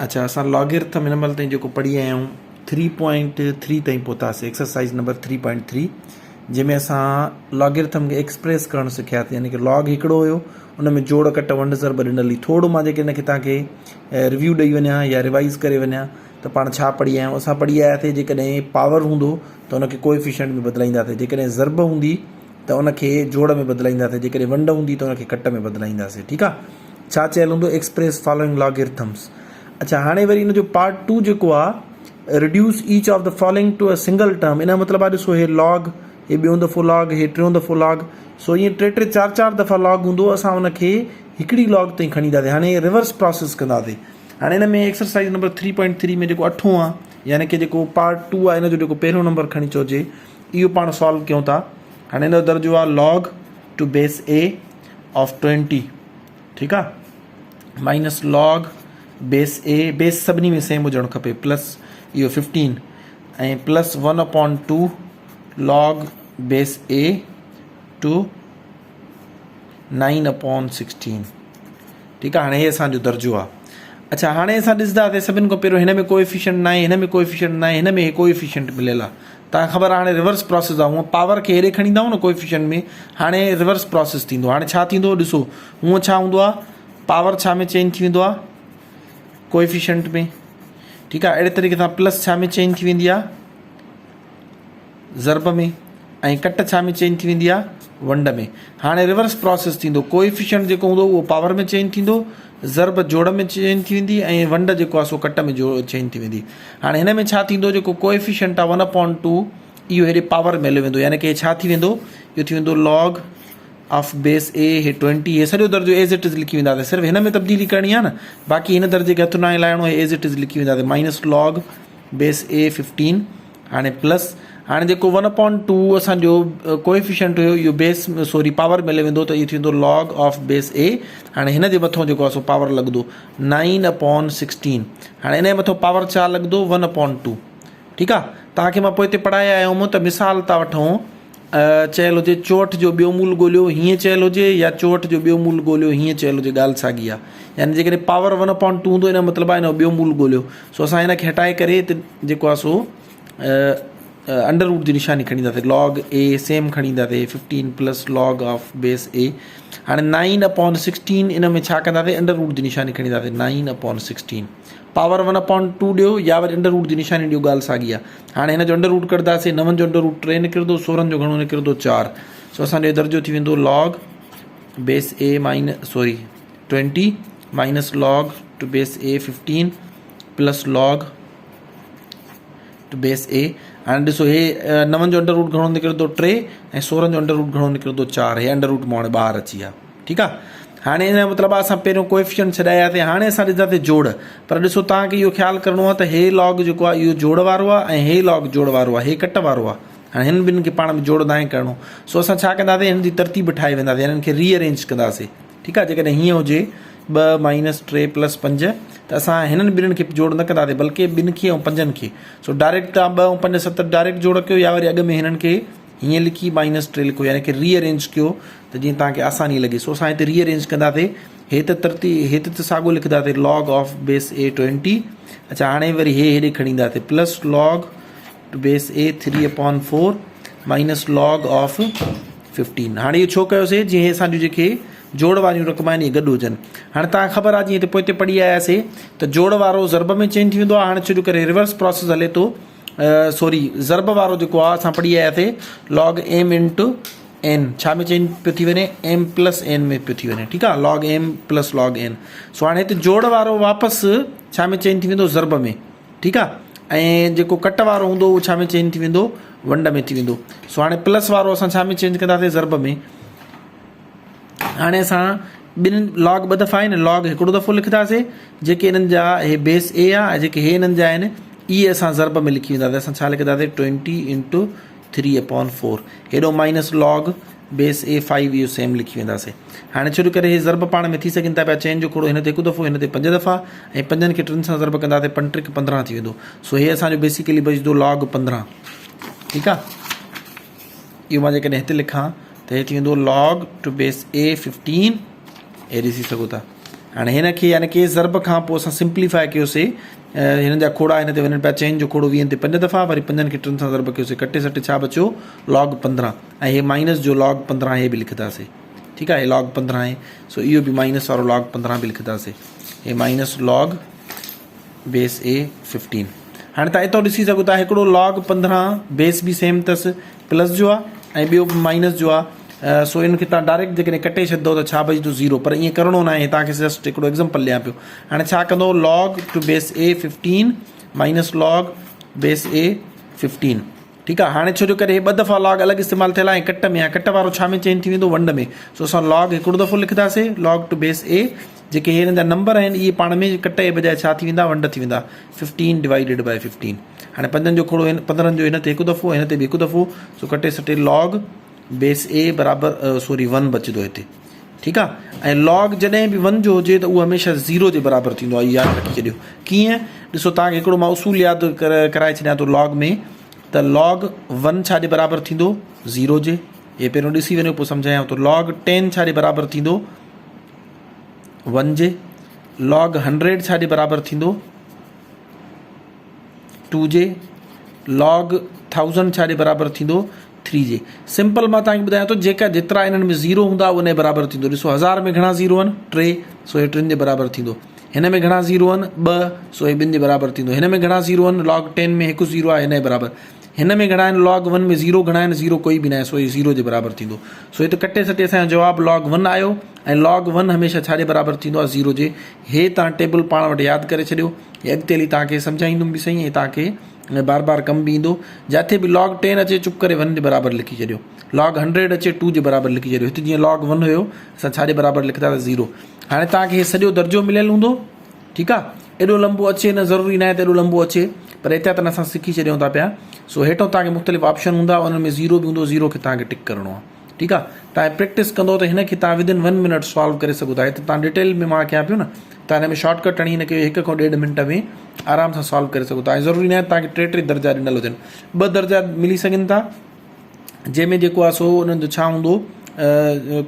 अच्छा असां लॉगरिथम हिन महिल ताईं जेको पढ़ी आया आहियूं 3.3 ताईं पहुतासीं, एक्सरसाइज़ नंबर 3.3, जंहिंमें असां लॉगरिथम खे एक्सप्रेस करणु सिखियासीं। यानी कि लॉग हिकिड़ो हुयो, उन में जोड़ कट वंड ज़रब ॾिनल हुई। थोरो मां जेके हिनखे तव्हांखे रिव्यू ॾेई वञा या रिवाइज़ करे वञा त पाण छा पढ़ी आया आहियूं। असां पढ़ी आयासीं जेकॾहिं पावर हूंदो त उनखे कोएफिशिएंट में बदिलाईंदासीं, जेकॾहिं ज़रब हूंदी त उनखे जोड़ में बदिलाईंदासीं, जेकॾहिं वंड हूंदी त उनखे कट में बदिलाईंदासीं। ठीकु आहे, छा चयल हूंदो, एक्सप्रेस फॉलोइंग लॉगरिथम्स। अच्छा हाणे वरी हिन जो पार्ट 2 जेको आहे, reduce each of the following to a single term. इन जो मतिलबु आहे ॾिसो, हे लॉग, हे ॿियों दफ़ो लॉग, हे टियों दफ़ो लॉग, सो ईअं टे टे चारि चारि दफ़ा लॉग हूंदो, असां उनखे हिकिड़ी लॉग ताईं खणी ईंदासीं। हाणे रिवर्स प्रोसेस कंदासीं। हाणे हिन में एक्सरसाइज़ नंबर 3.3 में जेको 8हों आहे, यानी कि जेको पार्ट 2 आहे, हिन जो जेको पहिरियों नंबर खणी चइजे, इहो पाण सॉल्व कयूं था। हाणे हिन जो दर्जो आहे log to base a of 20, ठीकु आहे, minus log base a, base सभिनी में सेम हुजणु खपे, प्लस इहो 15 ऐं plus 1/2 log base a to 9/16। ठीकु आहे, हाणे हे असांजो दर्जो आहे। अच्छा हाणे असां ॾिसंदासीं सभिनि खां पहिरियों हिन में कोएफिशिएंट न आहे, हिन में कोएफिशिएंट न आहे, हिन में कोएफिशिएंट मिलियल आहे। तव्हांखे ख़बर आहे हाणे रिवर्स प्रोसेस आहे। हूअं पावर खे हेॾे खणी ईंदा न कोएफिशिएंट में, हाणे रिवर्स प्रोसेस थींदो। हाणे छा थींदो ॾिसो, हूअं छा हूंदो आहे, पावर छा में चेंज थी वेंदो आहे, कोएफिशिएंट में। ठीकु आहे, अहिड़े तरीक़े सां प्लस छा में चेंज थी वेंदी आहे, ज़रब में, ऐं कट छा में चेंज थी वेंदी आहे, वंड में। हाणे रिवर्स प्रोसेस थींदो, कोएफिशिएंट जेको हूंदो उहो पावर में चेंज थींदो, ज़रब जोड़ में चेंज थी वेंदी, ऐं वंड जेको आहे सो कट में चेंज थी वेंदी। हाणे हिन में छा थींदो, जेको कोएफिशिएंट आहे 1/2, इहो हेॾे पावर में हली वेंदो, यानी कि छा थी वेंदो, इहो थी वेंदो लॉग ऑफ बेस ए, हे 20, हे सॼो दर्जो एज इट इज़ लिखी वेंदासीं। सिर्फ़ु हिन में तब्दीली करणी आहे न, बाक़ी हिन दर्जे खे हथु न लाइणो आहे, एज इट इज़ लिखी वेंदासीं। माइनस लॉग बेस ए 15, हाणे प्लस, हाणे जेको 1/2 असांजो कोएफिशिएंट हुयो, इहो बेस सॉरी पावर में हली वेंदो, त इहो थी वेंदो लॉग ऑफ बेस ए। हाणे हिन जे मथां जेको आहे सो पावर लॻंदो 9/16। हाणे हिन जे मथां पावर छा लॻंदो, 1/2। ठीकु आहे, तव्हांखे मां पोइ हिते पढ़ाए आयो हुउमि त मिसाल था वठूं, चयल हुजे 64 जो ॿियो मूल ॻोल्हियो, हीअं चयल हुजे, या 64 जो ॿियो मूल ॻोल्हियो, हीअं चयल हुजे, ॻाल्हि साॻी आहे। यानी जेकॾहिं पावर 1/2 हूंदो, हिन जो मतिलबु आहे हिन जो ॿियो मूल ॻोल्हियो। सो असां हिनखे हटाए करे हिते जेको आहे सो अंडर रूट जी निशानी खणी ईंदासीं, लॉग ए सेम खणी ईंदासीं, 15 प्लस लॉग ऑफ बेस ए। हाणे 9/16 इन में छा कंदासीं, अंडर रूट जी निशानी खणी ईंदासीं, 9/16। पावर 1/2 ॾियो या वरी अंडर रूट जी निशानी ॾियो, ॻाल्हि साॻी आहे। हाणे हिन जो अंडर रूट कढंदासीं, 9 जो अंडर रूट 3 निकिरंदो, 16 जो घणो निकिरंदो, 4। सो असांजो दर्जो थी वेंदो log base a 20 minus log to base A 15 plus log to base ए। हाणे ॾिसो, हे 9 जो अंडर रूट घणो निकिरंदो, 3, ऐं 16 जो अंडर रूट घणो निकिरंदो, 4। हे अंडर रूट मां हाणे ॿाहिरि अची विया। ठीकु आहे, हाणे हिन जो मतिलबु आहे असां पहिरियों कोएफिशिएंट छॾायासीं, हाणे असां ॾिसंदासीं जोड़। पर ॾिसो, तव्हांखे इहो ख़्यालु करिणो आहे त हे लॉग जेको आहे इहो जोड़ वारो आहे, ऐं हे लॉग जोड़ वारो आहे, हे कट वारो आहे। हाणे हिन ॿिन्हिनि खे पाण में जोड़ नाहे करिणो। सो असां छा कंदासीं, हिन जी तरतीब ठाहे वेंदासीं, हिननि खे रीअरेंज कंदासीं। ठीकु आहे, जेकॾहिं हीअं हुजे 2 - 3 + 5, त असां हिननि ॿिन्हिनि खे जोड़ न कंदासीं, बल्कि ॿिनि खे ऐं 5 खे। सो डायरेक्ट तव्हां 2 ऐं 5 7 डायरेक्ट जोड़ कयो, या वरी अॻु में हिननि खे हीअं लिखी -3 लिखो, यानी कि रीअरेंज कयो, त जीअं तव्हांखे आसानी लॻे। सो असां हिते रीअरेंज कंदासीं, हेठि त साॻियो लिखंदासीं लॉग ऑफ बेस ए 20। अच्छा हाणे वरी हेॾे खणी ईंदासीं, plus log to base a 3/4 minus log of 15। हाणे इहो छो कयोसीं, जीअं हे असांजूं जेके जोड़ वारियूं रक़म आहिनि, इहे गॾु हुजनि। हाणे तव्हांखे ख़बर आहे, जीअं हिते पोइ पढ़ी आयासीं त जोड़ वारो ज़रब में चेंज थी वेंदो आहे। हाणे छो करे रिवर्स प्रोसेस हले थो, सॉरी ज़रब वारो जेको आहे असां पढ़ी आयासीं, लॉग एम इंटू एन छा में चेंज पियो थी वञे, एम प्लस एन में पियो थी वञे। ठीकु आहे, log M plus log N. So हाणे हिते जोड़ वारो वापसि छा में चेंज थी वेंदो, ज़रब में। ठीकु आहे, ऐं जेको कट वारो हूंदो उहो छा में चेंज थी वेंदो, वंड में थी वेंदो। सो हाणे प्लस वारो असां छा में चेंज कंदासीं, ज़रब में। हाणे असां ॿिन्हिनि लॉग 2 दफ़ा आहिनि, लॉग हिकिड़ो दफ़ो लिखंदासीं, जेके हिननि जा हे बेस ए आहे, ऐं जेके हे हिननि जा आहिनि, इहे असां ज़रब में लिखी वेंदासीं। असां छा लिखंदासीं, 20 × 3/4। हेॾो माइनस लॉग बेस ए 5, इहो सेम लिखी वेंदासीं। हाणे छो करे हे ज़रब पाण में थी सघनि था पिया, चेंज जो खोड़ो, हिन ते हिकु दफ़ो, हिन ते 5 दफ़ा, ऐं 5 खे 3 सां ज़रब कंदासीं, 5 × 3 = 15 थी वेंदो। सो हे असांजो बेसिकली बचंदो लॉग 15। ठीकु आहे, इहो मां जेकॾहिं हिते लिखां त हे थी वेंदो लॉग टू बेस ए 15। हे ॾिसी सघो था, हाणे हिन खे यानी कि ज़रब खां पोइ असां सिंप्लीफाए कयोसीं हिन जा खोड़ा हिन ते वञनि पिया चइनि जो खोड़ो 20 ते 5 दफ़ा वरी 5 खे 3 सां ज़रब कयोसीं कटे सटे छा बचियो log 15 ऐं हे माइनस जो log 15 हे बि लिखंदासीं ठीकु आहे हे log 15 आहे सो इहो बि माइनस वारो log 15 बि लिखंदासीं हे माइनस log बेस ए 15 हाणे तव्हां हितां ॾिसी सघो था हिकिड़ो log 15 बेस बि सेम अथसि प्लस जो आहे ऐं ॿियो माइनस जो आहे सो इनखे तव्हां डायरेक्ट जेकॾहिं कटे छॾंदो त छा बचंदो 0 पर ईअं करिणो न आहे तव्हांखे जस्ट हिकिड़ो एग्ज़ाम्पल ॾियां पियो हाणे छा कंदो log टू बेस ए 15 माइनस log बेस ए 15 ठीकु आहे हाणे छो जो करे 2 दफ़ा log अलॻि इस्तेमालु थियल आहे ऐं कट में आहे कट वारो छा में चेंज थी वेंदो वंड में सो असां log हिकिड़ो दफ़ो लिखंदासीं log टू बेस ए जेके हिननि जा नंबर आहिनि इहे पाण में कट जे बजाए छा थी वेंदा वंड थी वेंदा 15 डिवाइडेड बाय 15 हाणे 5 जो खोड़ो 15 जो हिन ते हिकु दफ़ो हिन ते बि हिकु दफ़ो सो कटे सटे log बेस ए बराबरि सॉरी 1 बचंदो हिते ठीकु आहे ऐं log जॾहिं बि 1 जो हुजे त उहो हमेशह 0 जे बराबरि थींदो आहे यादि रखी छॾियो कीअं ॾिसो तव्हांखे हिकिड़ो मां उसूल यादि कराए छॾियां थो log में त log 1 छा जे बराबरि थींदो 0 जे हे पहिरियों ॾिसी वञो पोइ सम्झायांव थो log 10 छा जे बराबरि थींदो 1 जे log 100 छा जे बराबरि थींदो 2 जे log 1000 छा जे बराबरि थींदो 3 जे सिंपल मां तव्हांखे ॿुधायां थो जेका जेतिरा इन्हनि में 0 हूंदा उन जे बराबरि थींदो ॾिसो 1000 में घणा 0 आहिनि 3 सो हे 3 जे बराबरि थींदो हिन में घणा 0 आहिनि 2 सो हे 2 जे बराबरि थींदो हिन में घणा 0 आहिनि log 10 में हिकु 0 आहे हिन जे बराबरि हिन में घणा आहिनि log 1 में 0 घणा आहिनि 0 कोई बि न आहे सो हे 0 जे बराबरि थींदो सो हिते कटे सटे असांजो जवाबु log 1 आयो ऐं log 1 हमेशह छा जे बराबरि थींदो आहे 0 जे हे तव्हां टेबल पाण वटि यादि करे छॾियो हे अॻिते हली तव्हांखे सम्झाईंदुमि बि सही ऐं तव्हांखे बार बार कमु बि ईंदो जिथे बि log 10 अचे चुप करे 1 जे बराबरि लिखी छॾियो log 100 अचे 2 जे बराबरि लिखी छॾियो हिते जीअं log 1 हुयो असां छा जे बराबरि लिखंदा 0 हाणे तव्हांखे हे सॼो दर्जो मिलियलु हूंदो ठीकु आहे एॾो लंबो अचे न ज़रूरी न आहे त एॾो लंबो अचे पर हिते त असां सिखी छॾियूं था पिया सो हेठो तव्हांखे मुख़्तलिफ़ ऑप्शन हूंदा उन में 0 बि हूंदो 0 खे तव्हांखे टिक करिणो आहे ठीकु आहे तव्हां प्रैक्टिस कंदो त हिन खे तव्हां विदिन 1 मिनट सॉल्व करे सघो था हिते तव्हां डिटेल में मां कयां पियो न तव्हां हिन में शॉर्टकट हणी हिन खे 1 खां 1.5 मिंट में आराम सां सॉल्व करे सघो था ऐं ज़रूरी न आहे तव्हांखे 3 दर्जा ॾिनल हुजनि 2 दर्जा मिली सघनि था जंहिंमें जेको आहे सो उन्हनि जो छा हूंदो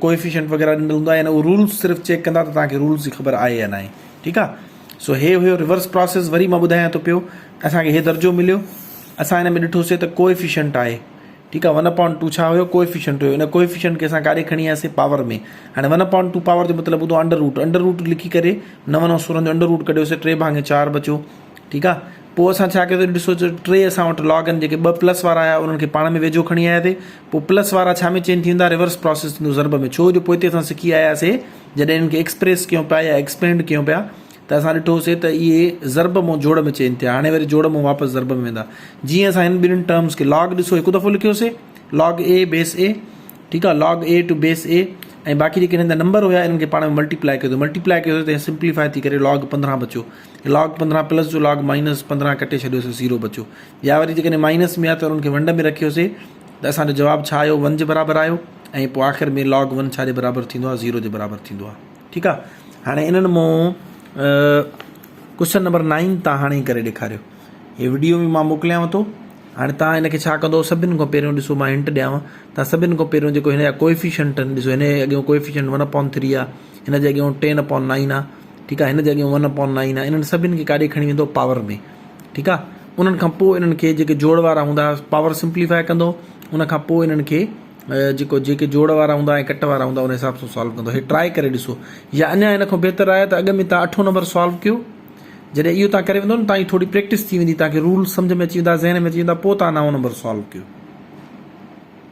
कोएफिशिएंट वग़ैरह ॾिनल हूंदा आहिनि उहो रूल्स सिर्फ़ु चेक कंदा त तव्हांखे रूल्स जी ख़बर आहे या न आहे ठीकु आहे सो हे हुयो रिवर्स प्रोसेस वरी मां ॿुधायां थो पियो असांखे हे दर्जो मिलियो असां हिन में ॾिठोसीं त कोएफिशिएंट आहे ठीकु आहे 1/2 छा हुयो कोएफिशिएंट हुयो इन कोएफिशिएंट खे असां काॾे खणी आयासीं पावर में हाणे 1/2 पावर जो मतिलबु हूंदो अंडर रूट लिखी करे 9 9 16 जो अंडर रूट कढियोसीं 3/4 बचियो ठीकु आहे पोइ असां छा कयोसीं ॾिसो 3 असां वटि log आहिनि जेके 2 प्लस वारा आया उन्हनि खे पाण में वेझो खणी आयासीं पोइ प्लस वारा छा में चेंज थी वेंदा रिवर्स प्रोसेस थींदो ज़रब में छो जो पोइ हिते असां सिखी आयासीं जॾहिं इन्हनि खे एक्सप्रेस कयूं पिया या एक्सपेंड कयूं पिया त असां ॾिठोसीं त इहे ज़रब मां जोड़ में चेंज थिया हाणे वरी जोड़ मां वापसि ज़रब में वेंदा जीअं असां हिन ॿिन्हिनि टर्म्स खे log ॾिसो हिकु दफ़ो लिखियोसीं log a बेस a ठीकु आहे log a to base a ऐं बाक़ी जेके हिननि जा नंबर हुया इन्हनि खे पाण में मल्टीप्लाई कयोसीं त सिंप्लीफाई थी करे log 15 बचियो log 15 प्लस जो log माइनस 15 कटे छॾियोसीं 0 बचियो या वरी जेकॾहिं माइनस में आहे त उन्हनि खे वंड में रखियोसीं त असांजो जवाबु छा आयो 1 जे बराबरि आयो ऐं पोइ आख़िर में log 1 छा जे बराबरि थींदो आहे 0 जे बराबरि थींदो आहे ठीकु आहे हाणे इन्हनि मां क्वेश्चन नंबर 9 तव्हां हाणे ई करे ॾेखारियो हे वीडियो बि मां मोकिलियांव थो हाणे तव्हां हिनखे छा कंदो सभिनि खां पहिरियों ॾिसो मां हिंट ॾियांव तव्हां सभिनि खां पहिरियों जेको हिन जा कोएफिशिएंट आहिनि ॾिसो हिन जे अॻियां कोएफिशिएंट 1/3 आहे हिन जे अॻियां 10/9 आहे ठीकु आहे हिन जे अॻियां 1/9 आहे इन्हनि सभिनि खे काॾे खणी वेंदो पावर में ठीकु आहे उन्हनि खां पोइ इन्हनि खे जेके जोड़ वारा हूंदा पावर सिंप्लीफाई कंदो उन खां पोइ इन्हनि खे जेके जोड़ वारा हूंदा ऐं कट वारा हूंदा उन हिसाब सां सॉल्व कंदो हे ट्राए करे ॾिसो या अञा हिन खां बहितर आहे त अॻ में तव्हां 8 नंबर सॉल्व कयो जॾहिं इहो तव्हां करे वेंदो न तव्हांजी थोरी प्रैक्टिस थी वेंदी तव्हांखे रूल सम्झ में अची वेंदा ज़हन में अची वेंदा पोइ तव्हां 9 नंबर सॉल्व कयो